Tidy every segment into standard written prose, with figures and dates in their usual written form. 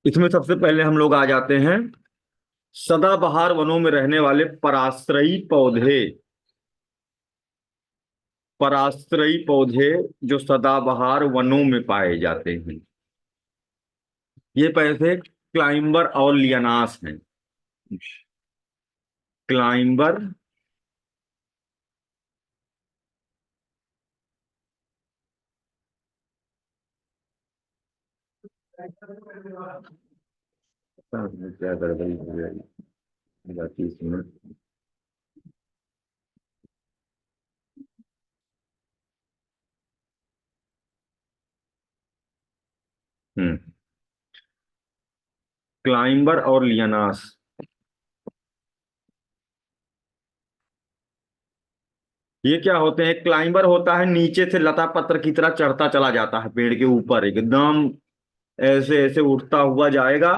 इसमें सबसे पहले हम लोग आ जाते हैं सदाबहार वनों में रहने वाले पराश्रयी पौधे। पराश्रयी पौधे जो सदाबहार वनों में पाए जाते हैं, ये पैसे क्लाइंबर और लियनास हैं। क्लाइंबर क्या गड़बड़ी हो जाएगी बाकी इसमें। हम्म। क्लाइंबर और लियनास, ये क्या होते हैं? क्लाइंबर होता है नीचे से लता पत्र की तरह चढ़ता चला जाता है पेड़ के ऊपर, एकदम ऐसे ऐसे उठता हुआ जाएगा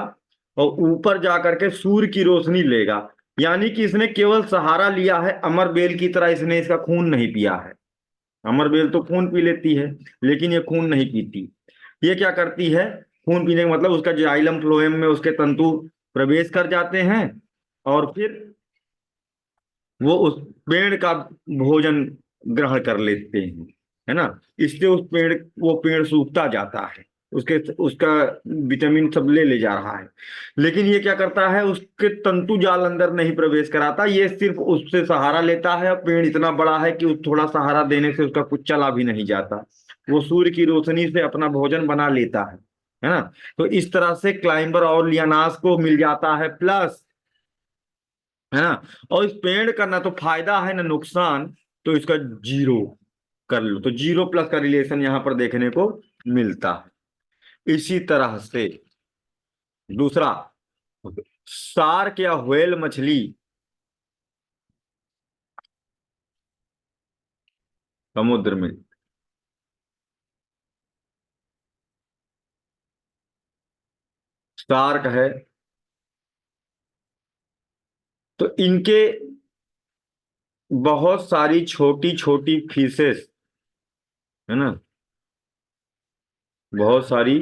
और ऊपर जाकर के सूर्य की रोशनी लेगा। यानी कि इसने केवल सहारा लिया है, अमर बेल की तरह इसने इसका खून नहीं पिया है। अमर बेल तो खून पी लेती है, लेकिन ये खून नहीं पीती। ये क्या करती है? खून पीने का मतलब उसका जाइलम फ्लोएम में उसके तंतु प्रवेश कर जाते हैं और फिर वो उस पेड़ का भोजन ग्रहण कर लेते हैं, है ना। इससे उस पेड़, वो पेड़ सूखता जाता है, उसके उसका विटामिन सब ले ले जा रहा है। लेकिन ये क्या करता है? उसके तंतु जाल अंदर नहीं प्रवेश कराता, ये सिर्फ उससे सहारा लेता है। और पेड़ इतना बड़ा है कि उस थोड़ा सहारा देने से उसका कुछ चला भी नहीं जाता, वो सूर्य की रोशनी से अपना भोजन बना लेता है ना। तो इस तरह से क्लाइंबर और लियानास को मिल जाता है प्लस, है ना। और इस पेड़ का ना तो फायदा है ना नुकसान, तो इसका जीरो कर लो, तो जीरो प्लस का रिलेशन यहां पर देखने को मिलता है। इसी तरह से दूसरा, शार्क या व्हेल मछली समुद्र में, शार्क है तो इनके बहुत सारी छोटी छोटी फिशेस, है ना, बहुत सारी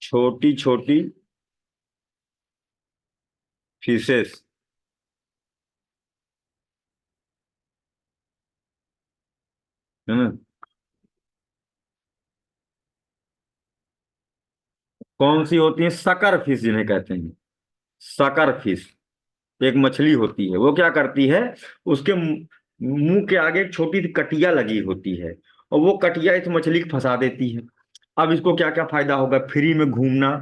छोटी छोटी फिशेस, है ना। कौन सी होती है? सकर फिश जिन्हें कहते हैं, सकर फिश एक मछली होती है। वो क्या करती है? उसके मुंह के आगे एक छोटी सी कटिया लगी होती है, और वो कटिया इस मछली को फंसा देती है। अब इसको क्या क्या फायदा होगा? फ्री में घूमना,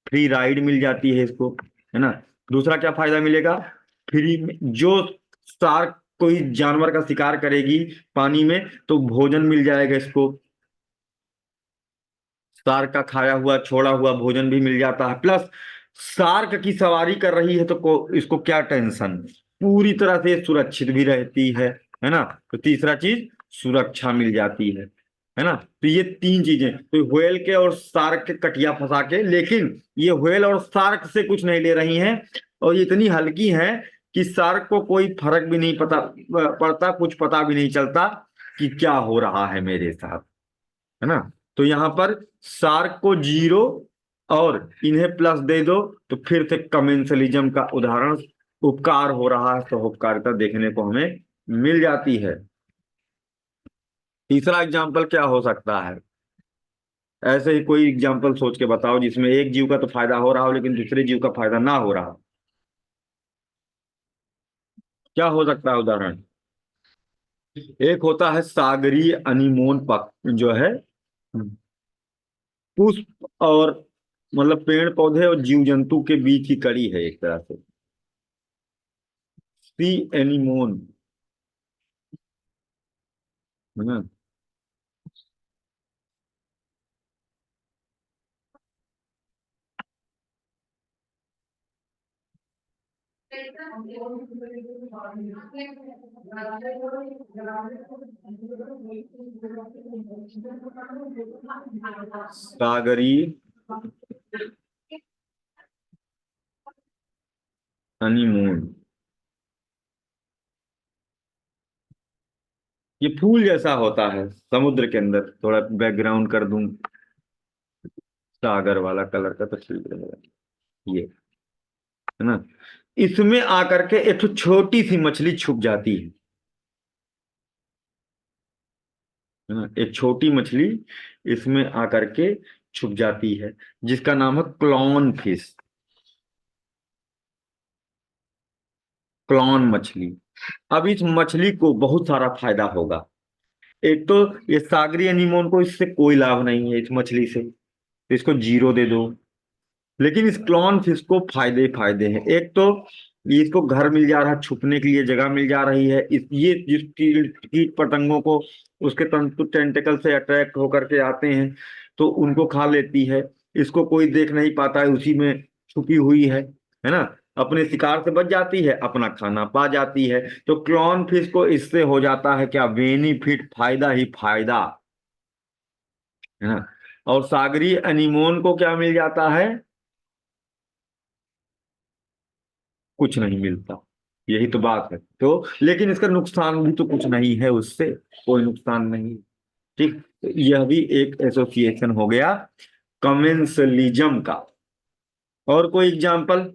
फ्री राइड मिल जाती है इसको, है ना। दूसरा क्या फायदा मिलेगा? फ्री में जो शार्क कोई जानवर का शिकार करेगी पानी में, तो भोजन मिल जाएगा इसको। शार्क का खाया हुआ छोड़ा हुआ भोजन भी मिल जाता है, प्लस शार्क की सवारी कर रही है तो इसको क्या टेंशन, पूरी तरह से सुरक्षित भी रहती है ना। तो तीसरा चीज, सुरक्षा मिल जाती है ना। तो ये तीन चीजें तो व्हेल के और शार्क के कटिया फंसा के, लेकिन ये व्हेल और शार्क से कुछ नहीं ले रही हैं, और ये इतनी हल्की हैं कि शार्क को कोई फर्क भी नहीं पता पड़ता, कुछ पता भी नहीं चलता कि क्या हो रहा है मेरे साथ, है ना। तो यहां पर शार्क को जीरो और इन्हें प्लस दे दो, तो फिर से कमेंसलिज्म का उदाहरण, उपकार हो रहा है, सहोपकारिता देखने को हमें मिल जाती है। तीसरा एग्जाम्पल क्या हो सकता है? ऐसे ही कोई एग्जाम्पल सोच के बताओ जिसमें एक जीव का तो फायदा हो रहा हो लेकिन दूसरे जीव का फायदा ना हो रहा हो। क्या हो सकता है उदाहरण? एक होता है सागरीय अनीमोन पक जो है, पुष्प और मतलब पेड़ पौधे और जीव जंतु के बीच की कड़ी है एक तरह से, सी एनिमोन, है ना। सागरीय हनीमून, ये फूल जैसा होता है समुद्र के अंदर, थोड़ा बैकग्राउंड कर दूं। सागर वाला कलर का तो ठीक रहेगा, ये है ना। इसमें आकर के एक तो छोटी सी मछली छुप जाती है ना, एक छोटी मछली इसमें आकर के छुप जाती है, जिसका नाम है क्लॉन फिश, क्लॉन मछली। अब इस मछली को बहुत सारा फायदा होगा। एक तो ये सागरी एनीमोन को इससे कोई लाभ नहीं है, इस मछली से, तो इसको जीरो दे दो। लेकिन इस क्लॉन फिश को फायदे ही फायदे हैं। एक तो ये इसको घर मिल जा रहा है, छुपने के लिए जगह मिल जा रही है। इस ये जिस कीट कीट पतंगों को उसके तंतु टेंटिकल से अट्रैक्ट होकर के आते हैं, तो उनको खा लेती है। इसको कोई देख नहीं पाता है, उसी में छुपी हुई है ना। अपने शिकार से बच जाती है, अपना खाना पा जाती है। तो क्लॉन फिश को इससे हो जाता है क्या, बेनिफिट, फायदा ही फायदा, है ना। और सागरी अनीमोन को क्या मिल जाता है, कुछ नहीं मिलता। यही तो बात है। तो लेकिन इसका नुकसान भी तो कुछ नहीं है, उससे कोई नुकसान नहीं। ठीक, तो यह भी एक एसोसिएशन हो गया कमेंसलिज्म का। और कोई एग्जाम्पल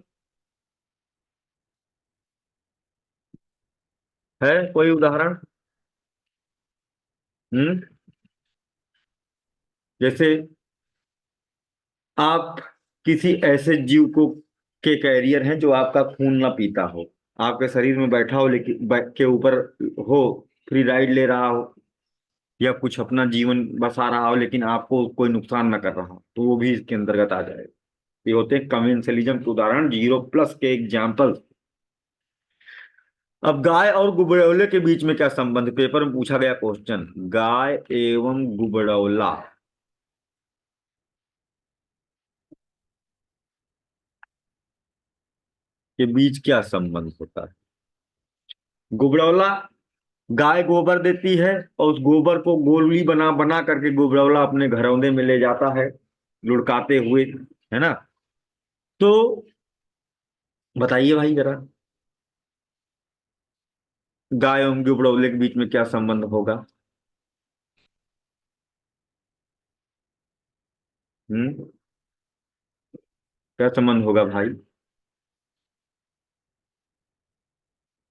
है, कोई उदाहरण? हम्म। जैसे आप किसी ऐसे जीव को के कैरियर हैं जो आपका खून ना पीता हो, आपके शरीर में बैठा हो, लेकिन के ऊपर हो, फ्री राइड ले रहा हो, या कुछ अपना जीवन बसा रहा हो, लेकिन आपको कोई नुकसान न कर रहा हो, तो वो भी इसके अंतर्गत आ जाएगा। ये होते हैं कमेंसलिज्म के उदाहरण, जीरो प्लस के एग्जाम्पल। अब गाय और गुबरौले के बीच में क्या संबंध, पेपर में पूछा गया क्वेश्चन, गाय एवं गुबरौला के बीच क्या संबंध होता है। गुबरौला, गाय गोबर देती है, और उस गोबर को गोली बना बना करके गुबरौला अपने घरौंदे में ले जाता है, लुढ़काते हुए, है ना। तो बताइए भाई जरा, गाय और गुबरौले के बीच में क्या संबंध होगा? हम्म, क्या संबंध होगा भाई?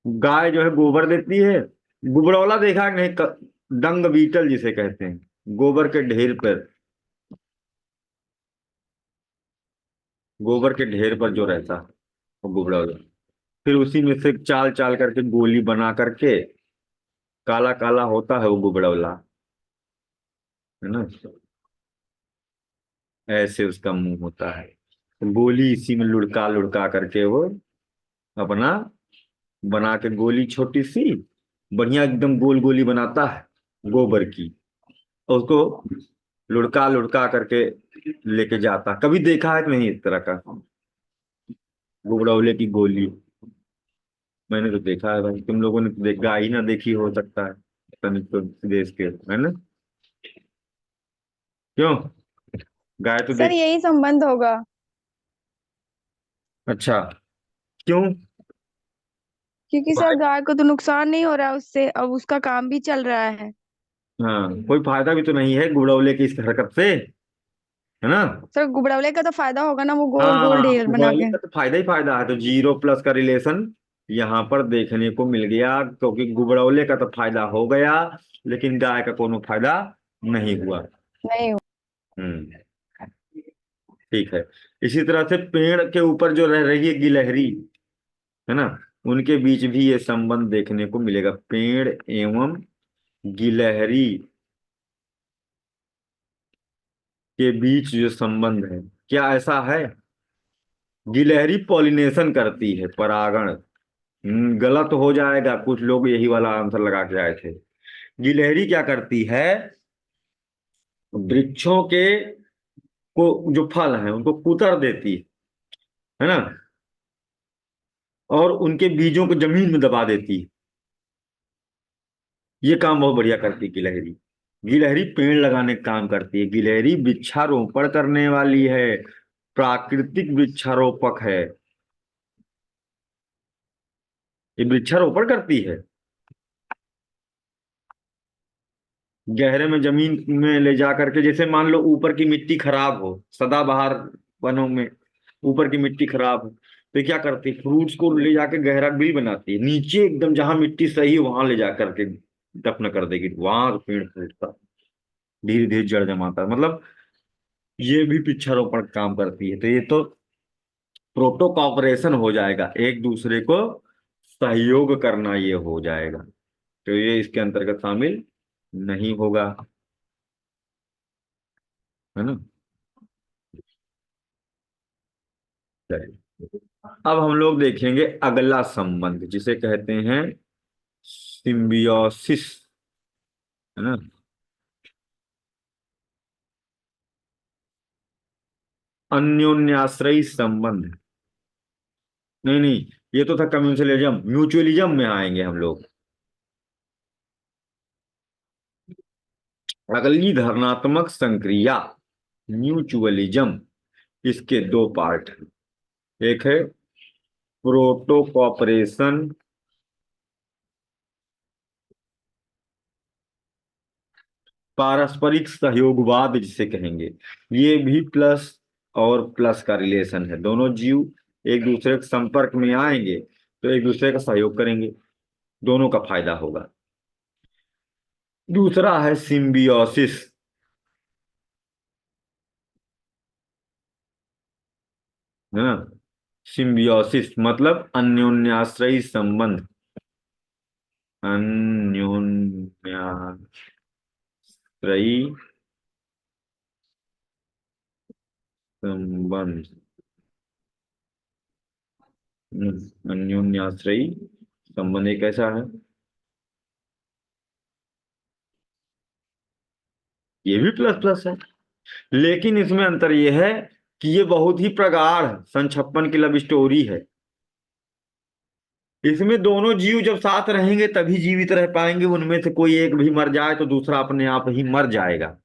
गाय जो है गोबर देती है, गुबरौला देखा है नहीं, डंग बीटल जिसे कहते हैं, गोबर के ढेर पर, गोबर के ढेर पर जो रहता है वो गुबरौला। फिर उसी में से चाल चाल करके गोली बना करके, काला काला होता है वो गुबरौला, है ना। ऐसे उसका मुंह होता है, तो गोली इसी में लुढ़का लुढ़का करके वो अपना बना के, गोली छोटी सी बढ़िया एकदम गोल गोली बनाता है गोबर की, और उसको लुढ़का लुढ़का करके लेके जाता। कभी देखा है कि नहीं इस तरह का गुबरौले की गोली? मैंने तो देखा है भाई, तुम लोगों ने तो देखा ही ना, देखी हो सकता है, पता नहीं तो देश के, है ना। क्यों, गाय तो सर देख। यही संबंध होगा। अच्छा, क्यों? क्योंकि सर गाय को तो नुकसान नहीं हो रहा है उससे, अब उसका काम भी चल रहा है। हाँ, कोई फायदा भी तो नहीं है गुबरौले की इस हरकत से, है ना। सर गुबरौले का तो फायदा होगा ना, वो गोल गोल हाँ, ढेर बना गुबरौले के। का तो फायदा ही फायदा है, तो जीरो प्लस का रिलेशन यहाँ पर देखने को मिल गया, क्योंकि गुबरौले का तो फायदा हो गया, लेकिन गाय का कोनो फायदा नहीं हुआ। नहीं हो। हम्म, ठीक है। इसी तरह से पेड़ के ऊपर जो रह रही है गिलहरी, है ना, उनके बीच भी ये संबंध देखने को मिलेगा, पेड़ एवं गिलहरी के बीच जो संबंध है, क्या ऐसा है? गिलहरी पॉलिनेशन करती है, परागण। गलत हो जाएगा, कुछ लोग यही वाला आंसर लगा के आए थे। गिलहरी क्या करती है, वृक्षों के को जो फल हैं उनको कुतर देती है ना, और उनके बीजों को जमीन में दबा देती है। ये काम बहुत बढ़िया करती है गिलहरी। गिलहरी पेड़ लगाने का काम करती है, गिलहरी वृक्षारोपण करने वाली है, प्राकृतिक वृक्षारोपक है। ये वृक्षारोपण करती है। गहरे में जमीन में ले जा करके, जैसे मान लो ऊपर की मिट्टी खराब हो, सदाबहार वनों में ऊपर की मिट्टी खराब हो, तो क्या करती है, फ्रूट्स को ले जाके गहरा बिल बनाती है, नीचे एकदम जहां मिट्टी सही है वहां ले जा करके दफन कर देगी, वहां से पेड़ फूटता, धीरे धीरे जड़ जमाता है। मतलब ये भी वृक्षारोपण का काम करती है। तो ये तो प्रोटो कॉपरेशन हो जाएगा, एक दूसरे को सहयोग करना ये हो जाएगा, तो ये इसके अंतर्गत शामिल नहीं होगा, है ना। चलिए, अब हम लोग देखेंगे अगला संबंध जिसे कहते हैं सिम्बियोसिस, है ना। अन्योन्याश्रयी संबंध, नहीं नहीं, ये तो था कम्युनलिज्म, म्यूचुअलिज्म में आएंगे हम लोग। अगली धर्नात्मक संक्रिया म्यूचुअलिज्म, इसके दो पार्ट हैं। एक है प्रोटो कॉपरेशन, पारस्परिक सहयोगवाद जिसे कहेंगे, ये भी प्लस और प्लस का रिलेशन है, दोनों जीव एक दूसरे के संपर्क में आएंगे तो एक दूसरे का सहयोग करेंगे, दोनों का फायदा होगा। दूसरा है सिम्बियोसिस, है ना। सिम्बियोसिस मतलब अन्योन्याश्रयी संबंध, अन्योन्याश्रयी संबंध, अन्योन्याश्रयी संबंध एक ऐसा है, ये भी प्लस प्लस है, लेकिन इसमें अंतर यह है कि ये बहुत ही प्रगाढ़ संछप्पन की लव स्टोरी है। इसमें दोनों जीव जब साथ रहेंगे तभी जीवित रह पाएंगे, उनमें से कोई एक भी मर जाए तो दूसरा अपने आप ही मर जाएगा।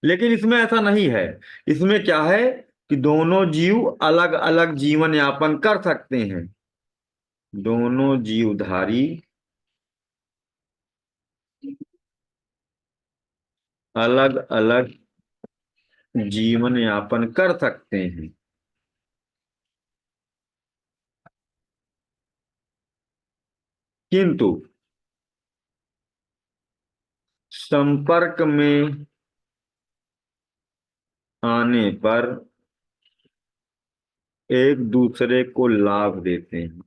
लेकिन इसमें ऐसा नहीं है, इसमें क्या है कि दोनों जीव अलग अलग जीवन यापन कर सकते हैं, दोनों जीवधारी अलग अलग जीवन यापन कर सकते हैं, किंतु संपर्क में आने पर एक दूसरे को लाभ देते हैं।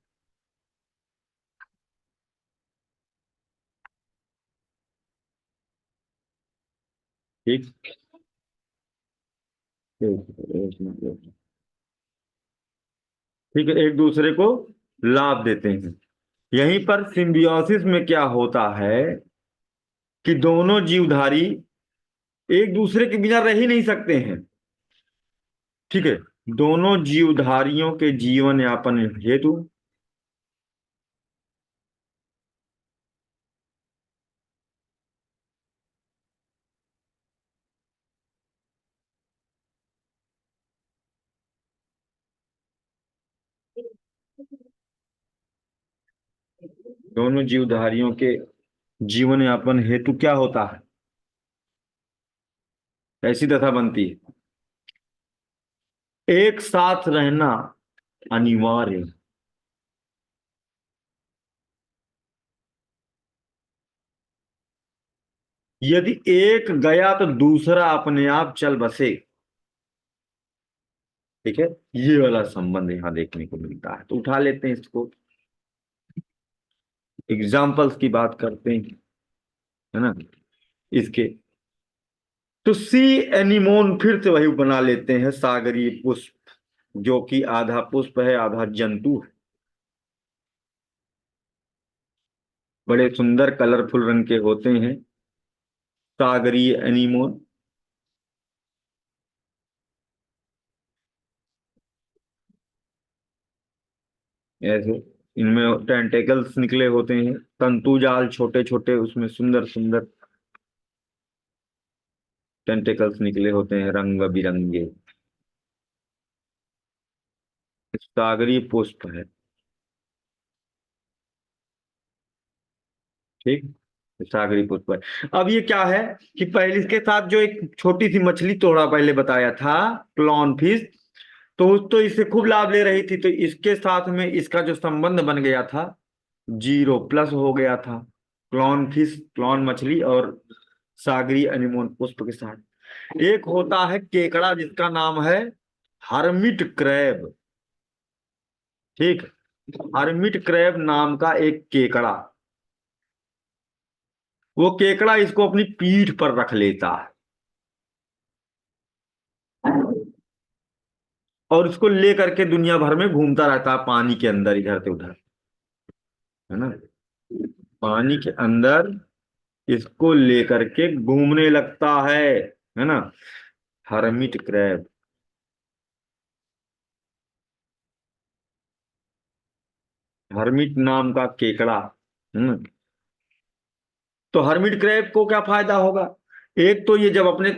ठीक, ठीक है, एक दूसरे को लाभ देते हैं। यहीं पर सिम्बियोसिस में क्या होता है कि दोनों जीवधारी एक दूसरे के बिना रह ही नहीं सकते हैं, ठीक है, दोनों जीवधारियों के जीवन यापन हेतु दोनों जीवधारियों के जीवन यापन हेतु क्या होता है, ऐसी दशा बनती है, एक साथ रहना अनिवार्य है। यदि एक गया तो दूसरा अपने आप चल बसे, ठीक है, ये वाला संबंध यहां देखने को मिलता है। तो उठा लेते हैं इसको, एग्जाम्पल्स की बात करते हैं, है ना, इसके। तो सी एनिमोन फिर से वही बना लेते हैं, सागरीय पुष्प, जो कि आधा पुष्प है आधा जंतु है, बड़े सुंदर कलरफुल रंग के होते हैं सागरीय एनिमोन। ऐसे इनमें टेंटेकल्स निकले होते हैं, तंतु जाल छोटे छोटे, उसमें सुंदर सुंदर टेंटेकल्स निकले होते हैं रंग बिरंगे, सागरीय पुष्प है। ठीक, सागरी पुष्प है। अब ये क्या है कि पहले इसके साथ जो एक छोटी सी मछली थोड़ा पहले बताया था, क्लॉन फिश, तो इससे खूब लाभ ले रही थी, तो इसके साथ में इसका जो संबंध बन गया था, जीरो प्लस हो गया था। क्लॉन फिश, क्लॉन मछली और सागरी अनिमोन पुष्प के साथ। एक होता है केकड़ा जिसका नाम है हर्मिट क्रैब। ठीक, हर्मिट क्रैब नाम का एक केकड़ा, वो केकड़ा इसको अपनी पीठ पर रख लेता है और उसको लेकर के दुनिया भर में घूमता रहता है, पानी के अंदर इधर से उधर, है ना, पानी के अंदर इसको लेकर के घूमने लगता है ना। हर्मिट क्रैब, हर्मिट नाम का केकड़ा। तो हर्मिट क्रैब को क्या फायदा होगा? एक तो ये जब अपने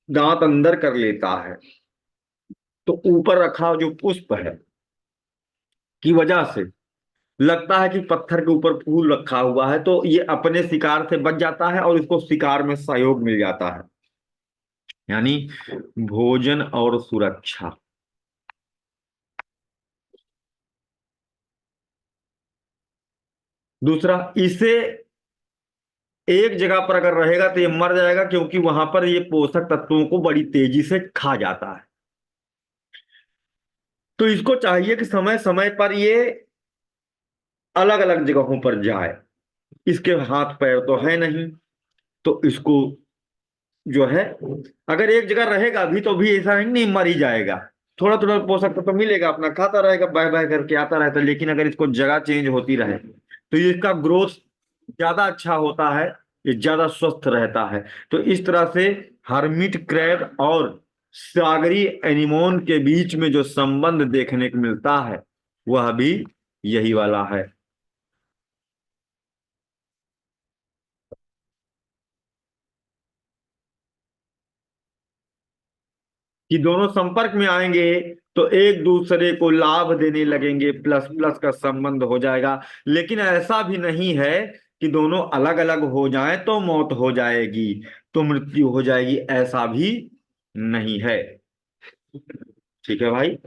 दांत अंदर कर लेता है, तो ऊपर रखा जो पुष्प है की वजह से लगता है कि पत्थर के ऊपर फूल रखा हुआ है, तो ये अपने शिकार से बच जाता है और इसको शिकार में सहयोग मिल जाता है, यानी भोजन और सुरक्षा। दूसरा, इसे एक जगह पर अगर रहेगा तो ये मर जाएगा, क्योंकि वहां पर ये पोषक तत्वों को बड़ी तेजी से खा जाता है। तो इसको चाहिए कि समय समय पर ये अलग अलग जगहों पर जाए। इसके हाथ पैर तो है नहीं, तो इसको जो है, अगर एक जगह रहेगा भी तो भी ऐसा नहीं मर ही जाएगा, थोड़ा थोड़ा पोषक तत्व मिलेगा, अपना खाता रहेगा, बाय बाय करके आता रहता है। लेकिन अगर इसको जगह चेंज होती रहे तो ये इसका ग्रोथ ज्यादा अच्छा होता है, ये ज्यादा स्वस्थ रहता है। तो इस तरह से हर्मिट क्रैब और सागरी एनिमोन के बीच में जो संबंध देखने को मिलता है वह भी यही वाला है। कि दोनों संपर्क में आएंगे तो एक दूसरे को लाभ देने लगेंगे, प्लस प्लस का संबंध हो जाएगा। लेकिन ऐसा भी नहीं है कि दोनों अलग अलग हो जाएं तो मौत हो जाएगी, तो मृत्यु हो जाएगी, ऐसा भी नहीं है। ठीक है भाई,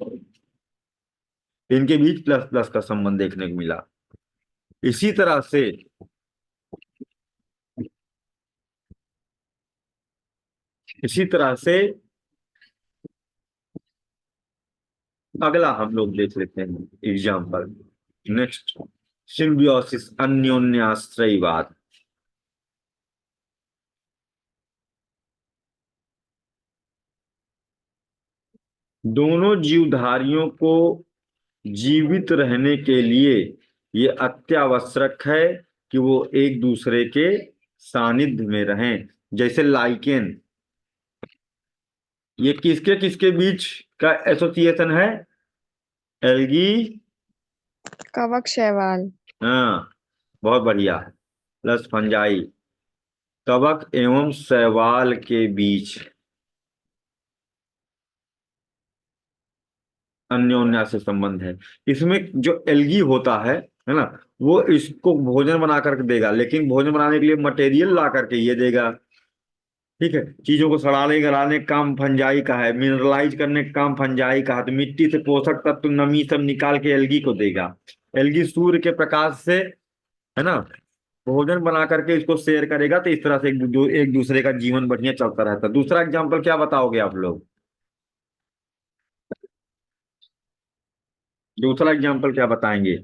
इनके बीच प्लस प्लस का संबंध देखने को मिला। इसी तरह से, इसी तरह से अगला हम लोग देख लेते हैं एग्जाम्पल। Next, symbiosis, अन्योन्याश्रयवाद। दोनों जीवधारियों को जीवित रहने के लिए ये अत्यावश्यक है कि वो एक दूसरे के सानिध्य में रहें। जैसे लाइकेन, ये किसके किसके बीच का एसोसिएशन है? एल्गी, कवक शैवाल। हाँ, बहुत बढ़िया, प्लस फंजाई, कवक एवं शैवाल के बीच अन्योन्या से संबंध है। इसमें जो एल्गी होता है ना, वो इसको भोजन बना करके देगा, लेकिन भोजन बनाने के लिए मटेरियल ला करके ये देगा। ठीक है, चीजों को सड़ाने गलाने का काम फंजाई का है, मिनरलाइज करने का काम फंजाई का है, तो मिट्टी से पोषक तत्व नमी सब निकाल के एल्गी को देगा। एल्गी सूर्य के प्रकाश से, है ना, भोजन बना करके इसको शेयर करेगा। तो इस तरह से एक दूसरे का जीवन बढ़िया चलता रहता है। दूसरा एग्जाम्पल क्या बताओगे आप लोग? दूसरा एग्जाम्पल क्या बताएंगे?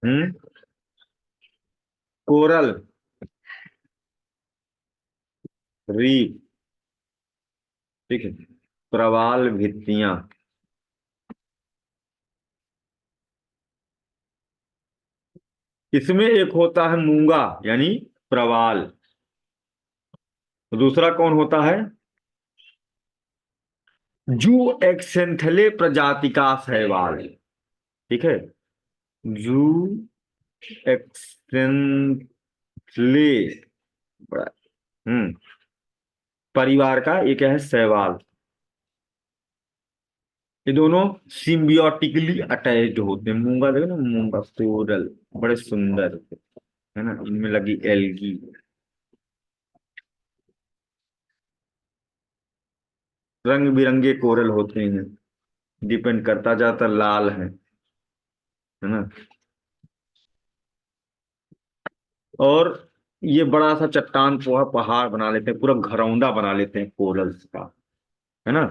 हम्म, कोरल रीफ, ठीक है, प्रवाल भित्तियां। इसमें एक होता है मूंगा यानी प्रवाल, दूसरा कौन होता है? जू एक्सेंथले प्रजाति का शैवाल। ठीक है, जू एक्सेंथले, हम्म, परिवार का एक है शैवाल। ये दोनों सिम्बियोटिकली अटैच्ड होते हैं। मूंगा देखो ना, मूंगा कोरल, बड़े सुंदर है ना, इनमें लगी एल्गी। रंग बिरंगे कोरल होते हैं, डिपेंड करता, ज्यादातर लाल है ना। और ये बड़ा सा चट्टान पोहा पहाड़ बना लेते हैं, पूरा घरौंदा बना लेते हैं कोरल्स का, है ना।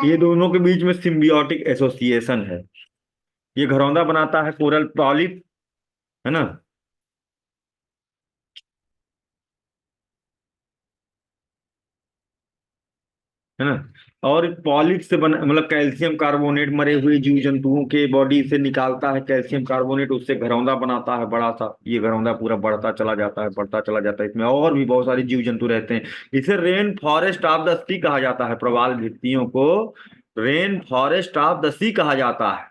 ये दोनों के बीच में सिम्बियोटिक एसोसिएशन है। ये घरौंदा बनाता है कोरल पॉलिप, है ना। है ना। और पॉलिप से बना, मतलब कैल्शियम कार्बोनेट मरे हुए जीव जंतुओं के बॉडी से निकालता है कैल्शियम कार्बोनेट, उससे घरौंदा बनाता है बड़ा सा। ये घरौंदा पूरा बढ़ता चला जाता है, बढ़ता चला जाता है। इसमें और भी बहुत सारे जीव जंतु रहते हैं। इसे रेन फॉरेस्ट ऑफ द सी कहा जाता है। प्रवाल भित्तियों को रेन फॉरेस्ट ऑफ द सी कहा जाता है।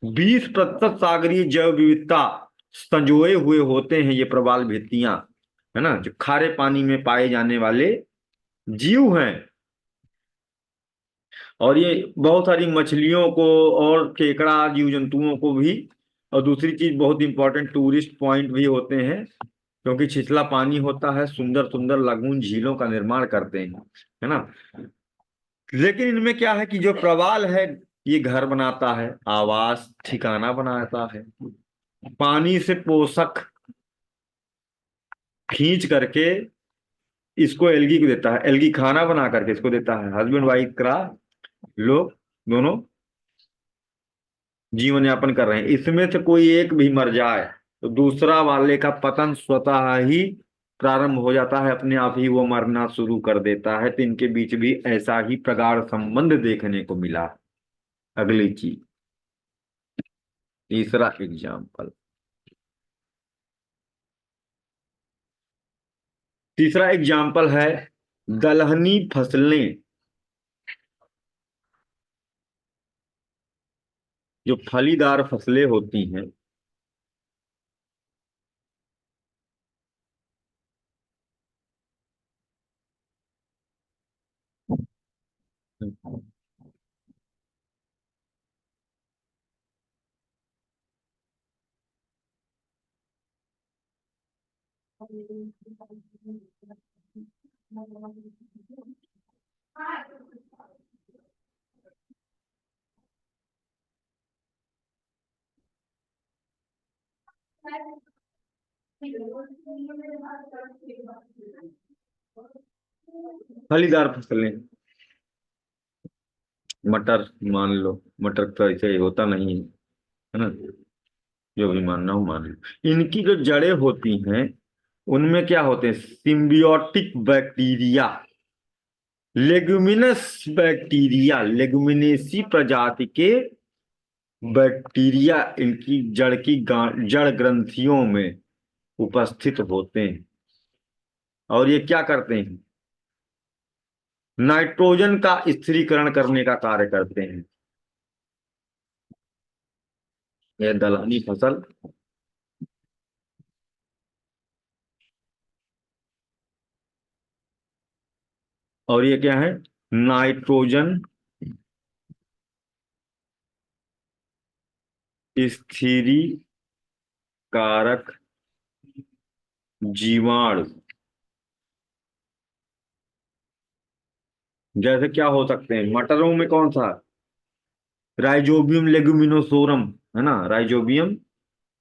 20% सागरीय जैव विविधता संजोए हुए होते हैं ये प्रवाल भित्तियां, है ना, जो खारे पानी में पाए जाने वाले जीव हैं। और ये बहुत सारी मछलियों को और केकड़ा जीव जंतुओं को भी, और दूसरी चीज बहुत इंपॉर्टेंट, टूरिस्ट पॉइंट भी होते हैं, क्योंकि छिछला पानी होता है, सुंदर सुंदर लागून झीलों का निर्माण करते हैं, है ना। लेकिन इनमें क्या है कि जो प्रवाल है, ये घर बनाता है, आवास ठिकाना बनाता है, पानी से पोषक खींच करके इसको एल्गी को देता है, एल्गी खाना बना करके इसको देता है। हस्बैंड वाइफ का लोग दोनों जीवन यापन कर रहे हैं। इसमें से कोई एक भी मर जाए तो दूसरा वाले का पतन स्वतः ही प्रारंभ हो जाता है, अपने आप ही वो मरना शुरू कर देता है। तो इनके बीच भी ऐसा ही प्रगाढ़ संबंध देखने को मिला। अगली चीज, तीसरा एग्जाम्पल, तीसरा एग्जाम्पल है दलहनी फसलें। जो फलीदार फसलें होती हैं, फलीदार फसलें, मटर मान लो, मटर तो ऐसे होता नहीं है ना, जो भी मानना हो मान लो। इनकी जो जड़ें होती हैं, उनमें क्या होते हैं, symbiotic bacteria, leguminous bacteria, Leguminosae प्रजाति के बैक्टीरिया इनकी जड़ की जड़ ग्रंथियों में उपस्थित होते हैं। और ये क्या करते हैं, नाइट्रोजन का स्थिरीकरण करने का कार्य करते हैं। यह दलहनी फसल और ये क्या है, नाइट्रोजन स्थिरीकारक जीवाणु। जैसे क्या हो सकते हैं मटरों में, कौन सा, राइजोबियम लेगुमिनोसोरम, है ना, राइजोबियम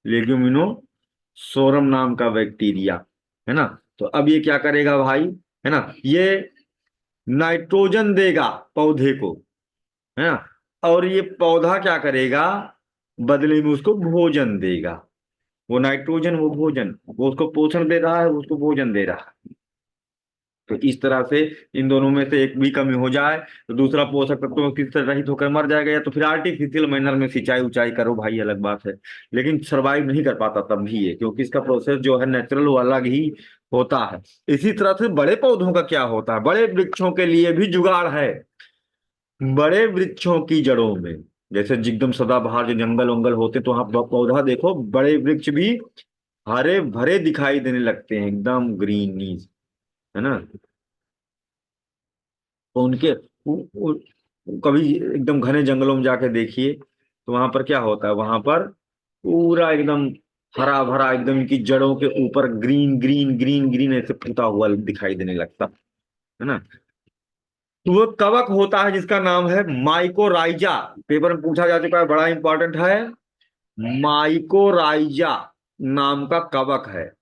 लेगुमिनोसोरम नाम का बैक्टीरिया, है ना। तो अब ये क्या करेगा भाई, है ना, ये नाइट्रोजन देगा पौधे को, है ना। और ये पौधा क्या करेगा, बदले में उसको भोजन देगा। वो नाइट्रोजन, वो भोजन, वो उसको पोषण दे रहा है, वो उसको भोजन दे रहा है। तो इस तरह से इन दोनों में से एक भी कमी हो जाए तो दूसरा पोषक तत्वों की तरह रहित होकर मर जाएगा, या तो फिर आर्टिफिशियल मैनर में सिंचाई उचाई करो भाई, अलग बात है। लेकिन सरवाइव नहीं कर पाता तब भी ये, क्योंकि इसका प्रोसेस जो है नेचुरल वो अलग ही होता है। इसी तरह से बड़े पौधों का क्या होता है, बड़े वृक्षों के लिए भी जुगाड़ है। बड़े वृक्षों की जड़ों में, जैसे एकदम सदाबहार जो जंगल वंगल होते, तो वहां पौधा देखो, बड़े वृक्ष भी हरे भरे दिखाई देने लगते हैं, एकदम ग्रीनी, है ना। तो उनके कभी एकदम घने जंगलों में जाके देखिए, तो वहां पर क्या होता है, वहां पर पूरा एकदम हरा भरा, एकदम इनकी जड़ों के ऊपर ग्रीन ग्रीन ग्रीन ग्रीन ऐसे पुता हुआ दिखाई देने लगता है ना। तो वो कवक होता है जिसका नाम है माइकोराइजा। पेपर में पूछा जा चुका है, बड़ा इंपॉर्टेंट है। माइकोराइजा नाम का कवक है।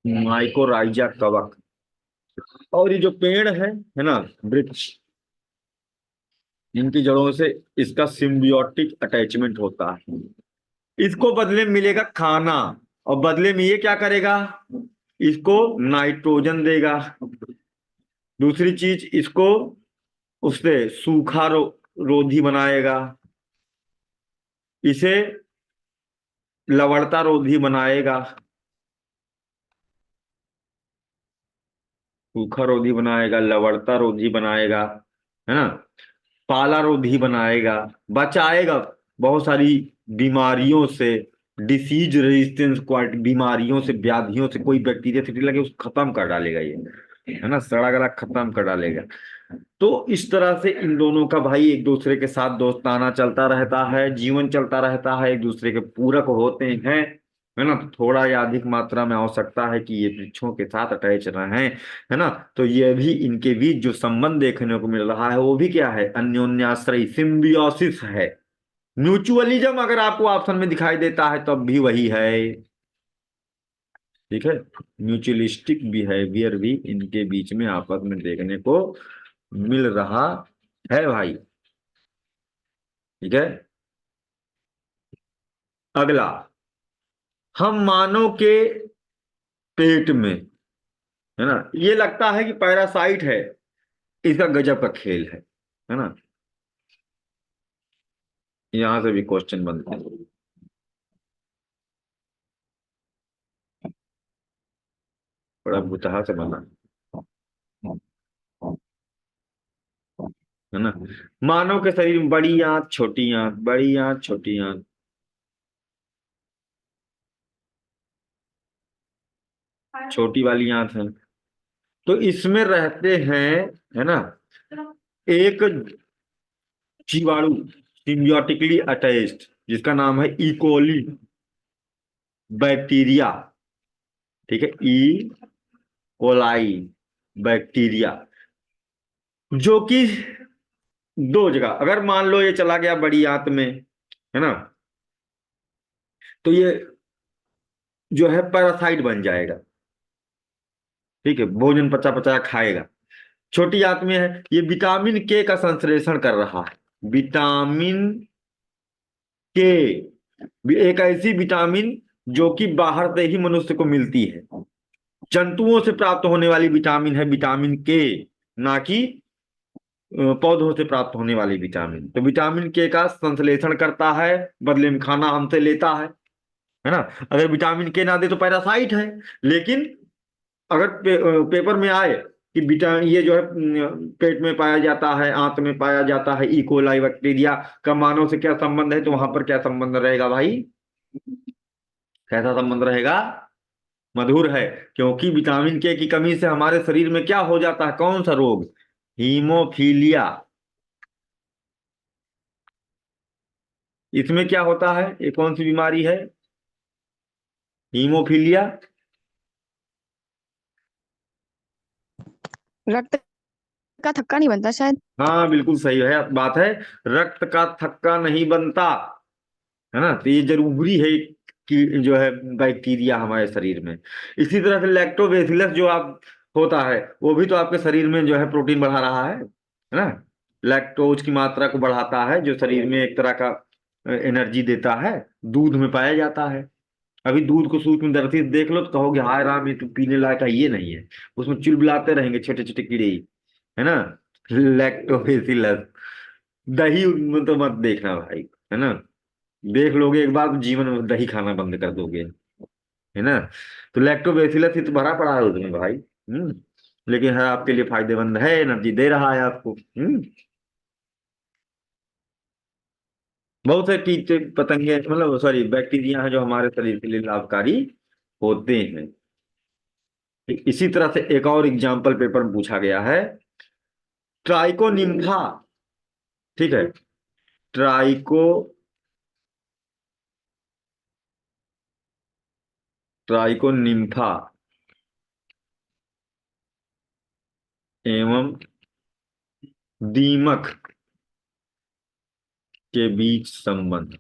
माइकोराइजा कवक। और ये जो पेड़ है ना, वृक्ष, इनकी जड़ों से इसका सिम्बियोटिक अटैचमेंट होता है। इसको बदले में मिलेगा खाना, और बदले में ये क्या करेगा, इसको नाइट्रोजन देगा। दूसरी चीज, इसको उससे सूखा रोधी बनाएगा, इसे लवणता रोधी बनाएगा, सूखा रोधी बनाएगा, लवणता रोधी बनाएगा, है ना, पाला रोधी बनाएगा, बचाएगा बहुत सारी बीमारियों से, डिसीज रेजिस्टेंस क्वालिटी, बीमारियों से, व्याधियों से, कोई बैक्टीरिया से लगे उसको खत्म कर डालेगा ये, है ना, सड़ा गला खत्म कर डालेगा। तो इस तरह से इन दोनों का भाई एक दूसरे के साथ दोस्ताना चलता रहता है, जीवन चलता रहता है, एक दूसरे के पूरक होते हैं, है ना। तो थोड़ा या अधिक मात्रा में आवश्यकता है कि ये वृक्षों के साथ अटैच रहें, है ना। तो ये भी इनके बीच जो संबंध देखने को मिल रहा है वो भी क्या है, अन्योन्याश्रय, सिम्बियोसिस है। म्यूचुअलिज्म अगर आपको ऑप्शन में दिखाई देता है तब भी वही है, ठीक है। म्यूचुअलिस्टिक बिहेवियर भी इनके बीच में आपस में देखने को मिल रहा है भाई, ठीक है। अगला, हम मानव के पेट में, है ना, ये लगता है कि पैरासाइट है, इसका गजब का खेल है ना। यहां से भी क्वेश्चन बनते हैं, बड़ा भुतहा से बना, है ना। मानव के शरीर में बड़ी आंत छोटी आंत, बड़ी आंत छोटी आंत, छोटी वाली आंत है। तो इसमें रहते हैं, है ना, एक जीवाणु सिम्बियोटिकली अटैच्ड, जिसका नाम है इकोली बैक्टीरिया, ठीक है, ई कोलाई बैक्टीरिया, जो कि दो जगह, अगर मान लो ये चला गया बड़ी आंत में, है ना, तो ये जो है पैरासाइट बन जाएगा, ठीक है, भोजन पचा पचा खाएगा। छोटी आंत में है, ये विटामिन के का संश्लेषण कर रहा है। विटामिन के, एक ऐसी विटामिन जो कि बाहर से ही मनुष्य को मिलती है, जंतुओं से प्राप्त होने वाली विटामिन है विटामिन के, ना कि पौधों से प्राप्त होने वाली विटामिन। तो विटामिन के का संश्लेषण करता है, बदले में खाना हमसे लेता है ना। अगर विटामिन के ना दे तो पैरासाइट है। लेकिन अगर पेपर में आए कि ये जो है पेट में पाया जाता है, आंत में पाया जाता है, इकोलाई बैक्टीरिया का मानव से क्या संबंध है, तो वहां पर क्या संबंध रहेगा भाई, कैसा संबंध रहेगा, मधुर है। क्योंकि विटामिन के की कमी से हमारे शरीर में क्या हो जाता है, कौन सा रोग, हीमोफीलिया। इसमें क्या होता है, ये कौन सी बीमारी है, हीमोफीलिया। रक्त का थक्का नहीं बनता शायद। हाँ बिल्कुल सही है बात है, रक्त का थक्का नहीं बनता, है ना। तो ये जरूरी है कि जो है बैक्टीरिया हमारे शरीर में। इसी तरह से लैक्टोबैसिलस जो आप होता है, वो भी तो आपके शरीर में जो है प्रोटीन बढ़ा रहा है ना। लैक्टोज की मात्रा को बढ़ाता है, जो शरीर में एक तरह का एनर्जी देता है, दूध में पाया जाता है। अभी दूध को सूक्ष्म दर्शी से देख लो तो कहोगे हाय राम, ये तो पीने लायक है, ये नहीं है, उसमें चुलबुलाते रहेंगे छोटे छोटे कीड़े ही, है ना। लैक्टोबैसिलस। दही में तो मत देखना भाई, है ना, देख लोगे एक बार तो जीवन में दही खाना बंद कर दोगे, है ना। तो लैक्टोबैसिलस ही तो भरा पड़ा है उसमें भाई। लेकिन है आपके लिए फायदेमंद है, एनर्जी दे रहा है आपको। बहुत से कीटे पतंगे, मतलब सॉरी बैक्टीरिया हैं जो हमारे शरीर के लिए लाभकारी होते हैं। इसी तरह से एक और एग्जाम्पल पेपर में पूछा गया है, ट्राइकोनिम्फा, ठीक है, ट्राइको ट्राइकोनिम्फा एवं दीमक के बीच संबंध।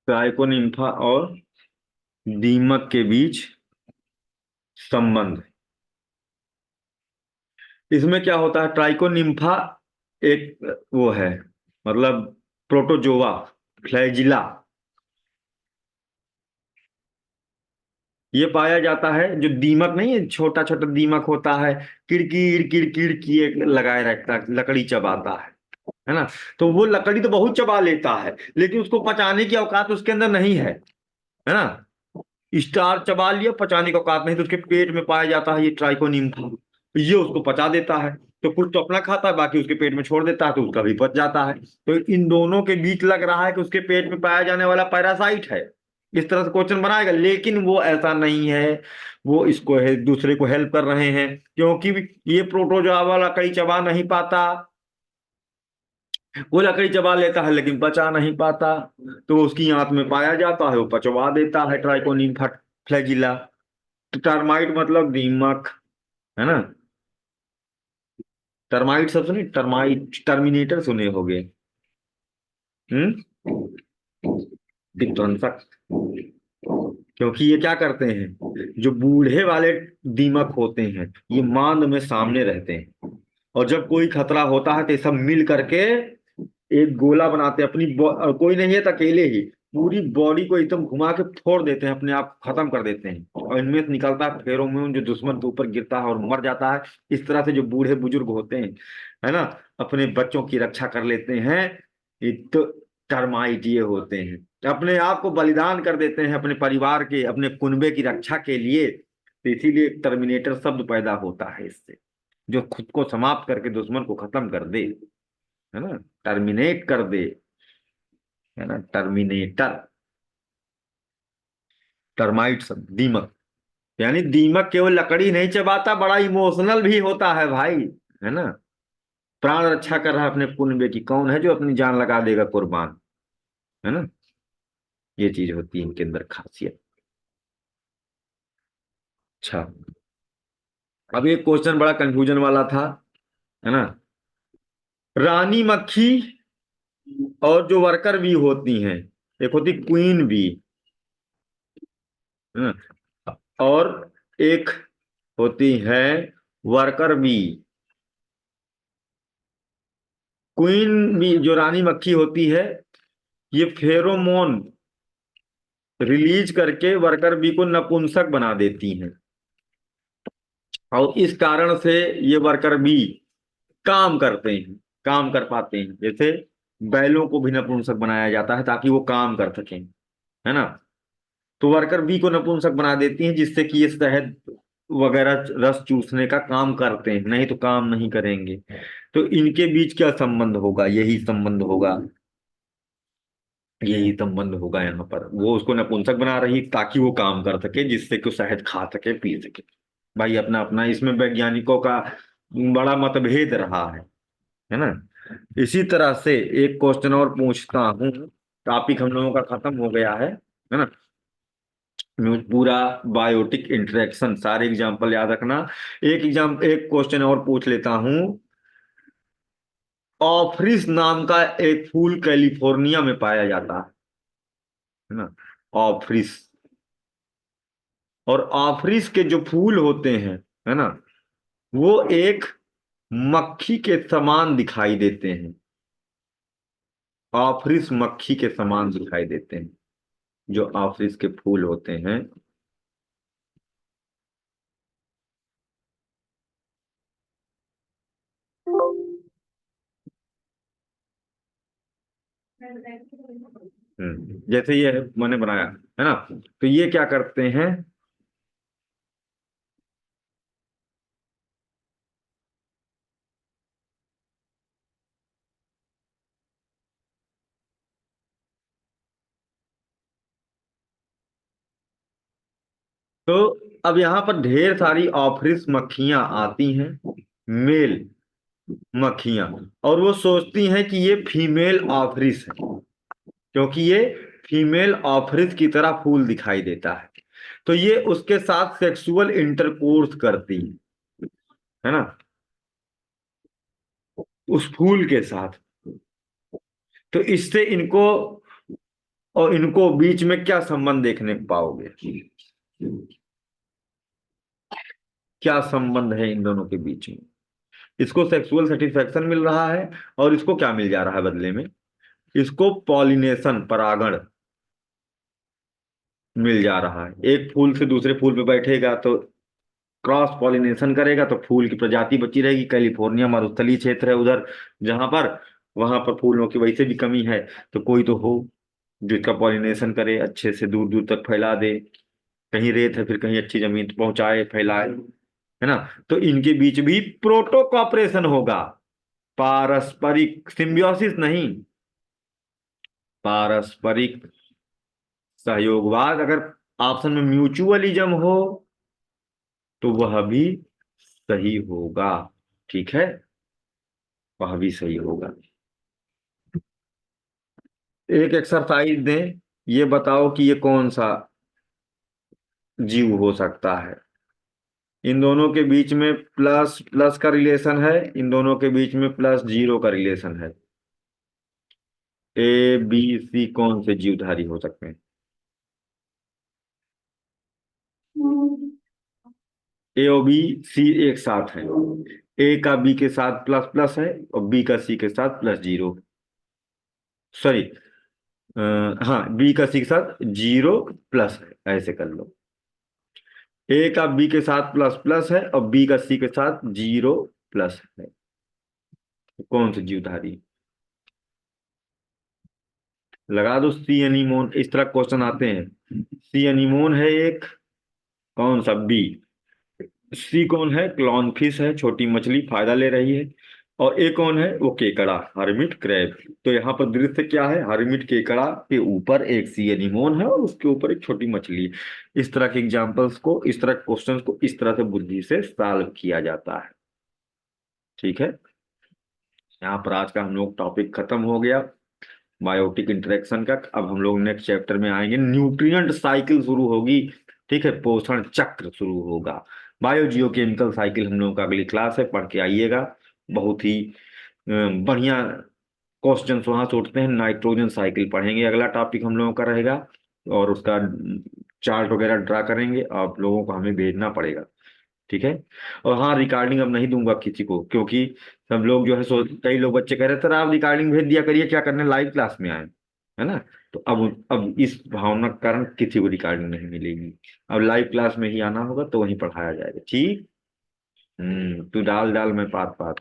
ट्राइकोनिम्फा और दीमक के बीच संबंध। इसमें क्या होता है, ट्राइकोनिम्फा एक वो है, मतलब प्रोटोजोआ, फ्लैजिला, ये पाया जाता है। जो दीमक नहीं है, छोटा छोटा दीमक होता है, किड़किड़ किड़किड़ किए लगाए रखता है, लकड़ी चबाता है ना। तो वो लकड़ी तो बहुत चबा लेता है, लेकिन उसको पचाने की औकात उसके अंदर नहीं है ना। स्टार चबा लिया, पचाने का औकात नहीं, तो उसके पेट में पाया जाता है ये ट्राइकोनिम्फा, ये उसको पचा देता है। तो कुछ तो अपना खाता है, बाकी उसके पेट में छोड़ देता है, तो उसका भी पच जाता है। तो इन दोनों के बीच लग रहा है कि उसके पेट में पाया जाने वाला पैरासाइट है। इस तरह से क्वेश्चन बनाएगा, लेकिन वो ऐसा नहीं है। वो इसको है, दूसरे को हेल्प कर रहे हैं, क्योंकि ये प्रोटोजोआ वाला लकड़ी चबा नहीं पाता। वो लकड़ी चबा लेता है लेकिन पचा नहीं पाता, तो उसकी आंत में पाया जाता है, वो पचवा देता है ट्राइकोनिम्फा फ्लैजिला। टर्माइट मतलब दीमक, है ना। टर्माइट सब सुने, टर्माइट, टर्मिनेटर सुने होगे। हम्म, विध्वंसक। क्योंकि ये क्या करते हैं, जो बूढ़े वाले दीमक होते हैं, ये मांद में सामने रहते हैं, और जब कोई खतरा होता है तो ये सब मिल करके एक गोला बनाते हैं अपनी कोई नहीं है तो अकेले ही पूरी बॉडी को एकदम घुमा के फोड़ देते हैं, अपने आप खत्म कर देते हैं, और इनमें से निकलता है फेरोमोन, जो दुश्मन के ऊपर गिरता है और मर जाता है। इस तरह से जो बूढ़े बुजुर्ग होते हैं, है ना, अपने बच्चों की रक्षा कर लेते हैं। ये तो टर्माइट ये होते हैं, अपने आप को बलिदान कर देते हैं अपने परिवार के, अपने कुनबे की रक्षा के लिए। तो इसीलिए टर्मिनेटर शब्द पैदा होता है इससे, जो खुद को समाप्त करके दुश्मन को खत्म कर दे, है ना, टर्मिनेट कर दे, है ना, टर्मिनेटर। टर्माइट शब्द दीमक, यानी दीमक केवल लकड़ी नहीं चबाता, बड़ा इमोशनल भी होता है भाई, है ना। प्राण रक्षा कर रहा है अपने कुनबे की, कौन है जो अपनी जान लगा देगा कुर्बान, है ना। ये चीज होती है इनके अंदर खासियत। अच्छा, अब एक क्वेश्चन बड़ा कंफ्यूजन वाला था, है ना। रानी मक्खी और जो वर्कर बी होती हैं, एक होती क्वीन बी, है ना, और एक होती है वर्कर बी। क्वीन बी जो रानी मक्खी होती है, ये फेरोमोन रिलीज करके वर्कर बी को नपुंसक बना देती हैं, और इस कारण से ये वर्कर बी काम करते हैं, काम कर पाते हैं। जैसे बैलों को भी नपुंसक बनाया जाता है ताकि वो काम कर सकें, है ना। तो वर्कर बी को नपुंसक बना देती हैं, जिससे कि ये शहद वगैरह रस चूसने का काम करते हैं, नहीं तो काम नहीं करेंगे। तो इनके बीच क्या संबंध होगा, यही संबंध होगा, यही संबंध होगा यहाँ पर। वो उसको नपुंसक बना रही ताकि वो काम कर सके, जिससे कि वो शहद खा सके, पी सके। भाई अपना अपना इसमें वैज्ञानिकों का बड़ा मतभेद रहा है ना। इसी तरह से एक क्वेश्चन और पूछता हूँ, टॉपिक हम लोगों का खत्म हो गया है ना। पूरा बायोटिक इंटरेक्शन, सारे एग्जाम्पल याद रखना। एक क्वेश्चन और पूछ लेता हूँ। ऑफ्रिस नाम का एक फूल कैलिफोर्निया में पाया जाता है ना, ऑफ्रिस। और ऑफ्रिस के जो फूल होते हैं, है ना, वो एक मक्खी के समान दिखाई देते हैं। ऑफ्रिस मक्खी के समान दिखाई देते हैं, जो ऑफ्रिस के फूल होते हैं। जैसे ये मैंने बनाया, है ना, तो ये क्या करते हैं, तो अब यहाँ पर ढेर सारी ऑफरिस मक्खियां आती हैं, मेल मक्खियां, और वो सोचती हैं कि ये फीमेल ऑफरिस है, क्योंकि ये फीमेल ऑफरिस की तरह फूल दिखाई देता है। तो ये उसके साथ सेक्सुअल इंटरकोर्स करती है ना, उस फूल के साथ। तो इससे इनको और इनको बीच में क्या संबंध देखने को पाओगे? क्या संबंध है इन दोनों के बीच में? इसको सेक्सुअल सेटिस्फेक्शन मिल रहा है, और इसको क्या मिल जा रहा है बदले में? इसको पॉलिनेशन, परागण मिल जा रहा है। एक फूल से दूसरे फूल पे बैठेगा तो क्रॉस पॉलिनेशन करेगा, तो फूल की प्रजाति बची रहेगी। कैलिफोर्निया मरुस्थलीय क्षेत्र है उधर जहां पर, वहां पर फूलों की वैसे भी कमी है, तो कोई तो हो जो इसका पॉलिनेशन करे, अच्छे से दूर दूर तक फैला दे। कहीं रेत है, फिर कहीं अच्छी जमीन तक पहुंचाए, फैलाए, है ना। तो इनके बीच भी प्रोटो कॉपरेशन होगा, पारस्परिक सिम्बियोसिस नहीं, पारस्परिक सहयोगवाद। अगर ऑप्शन में म्यूचुअलिज्म हो तो वह भी सही होगा। ठीक है, वह भी सही होगा। एक एक्सरसाइज दें, ये बताओ कि ये कौन सा जीव हो सकता है। इन दोनों के बीच में प्लस प्लस का रिलेशन है, इन दोनों के बीच में प्लस जीरो का रिलेशन है। ए बी सी कौन से जीवधारी हो सकते हैं? ए और बी, सी एक साथ है। ए का बी के साथ प्लस प्लस है, और बी का सी के साथ प्लस जीरो, सॉरी, हाँ, बी का सी के साथ जीरो प्लस है, ऐसे कर लो। ए का बी के साथ प्लस प्लस है, और बी का सी के साथ जीरो प्लस है। कौन सी जीवधारी? लगा दो, सी एनीमोन। इस तरह क्वेश्चन आते हैं। सी एनीमोन है एक, कौन सा? बी। सी कौन है? क्लॉन फिश है, छोटी मछली फायदा ले रही है। और ए कौन है? वो केकड़ा, हर्मिट क्रैब। तो यहाँ पर दृश्य क्या है? हर्मिट केकड़ा के ऊपर एक सी एनीमोन है, और उसके ऊपर एक छोटी मछली। इस तरह के एग्जाम्पल्स को, इस तरह क्वेश्चंस को इस तरह से बुद्धि से सॉल्व किया जाता है। ठीक है, यहाँ पर आज का हम लोग टॉपिक खत्म हो गया बायोटिक इंटरेक्शन का। अब हम लोग नेक्स्ट चैप्टर में आएंगे, न्यूट्रिएंट साइकिल शुरू होगी। ठीक है, पोषण चक्र शुरू होगा। बायो जियोकेमिकल साइकिल हम लोगों का अगली क्लास है, पढ़ के आइएगा। बहुत ही बढ़िया क्वेश्चन वहां से उठते हैं। नाइट्रोजन साइकिल पढ़ेंगे, अगला टॉपिक हम लोगों का रहेगा। और उसका चार्ट वगैरह ड्रा करेंगे, आप लोगों को हमें भेजना पड़ेगा। ठीक है। और हाँ, रिकॉर्डिंग अब नहीं दूंगा किसी को, क्योंकि सब लोग जो है कई लोग बच्चे कह रहे थे आप रिकॉर्डिंग भेज दिया करिए, क्या करने, लाइव क्लास में आए, है ना। तो अब इस भावना के कारण किसी को रिकॉर्डिंग नहीं मिलेगी। अब लाइव क्लास में ही आना होगा, तो वहीं पढ़ाया जाएगा। ठीक। तू डाल डाल, मैं पात पात।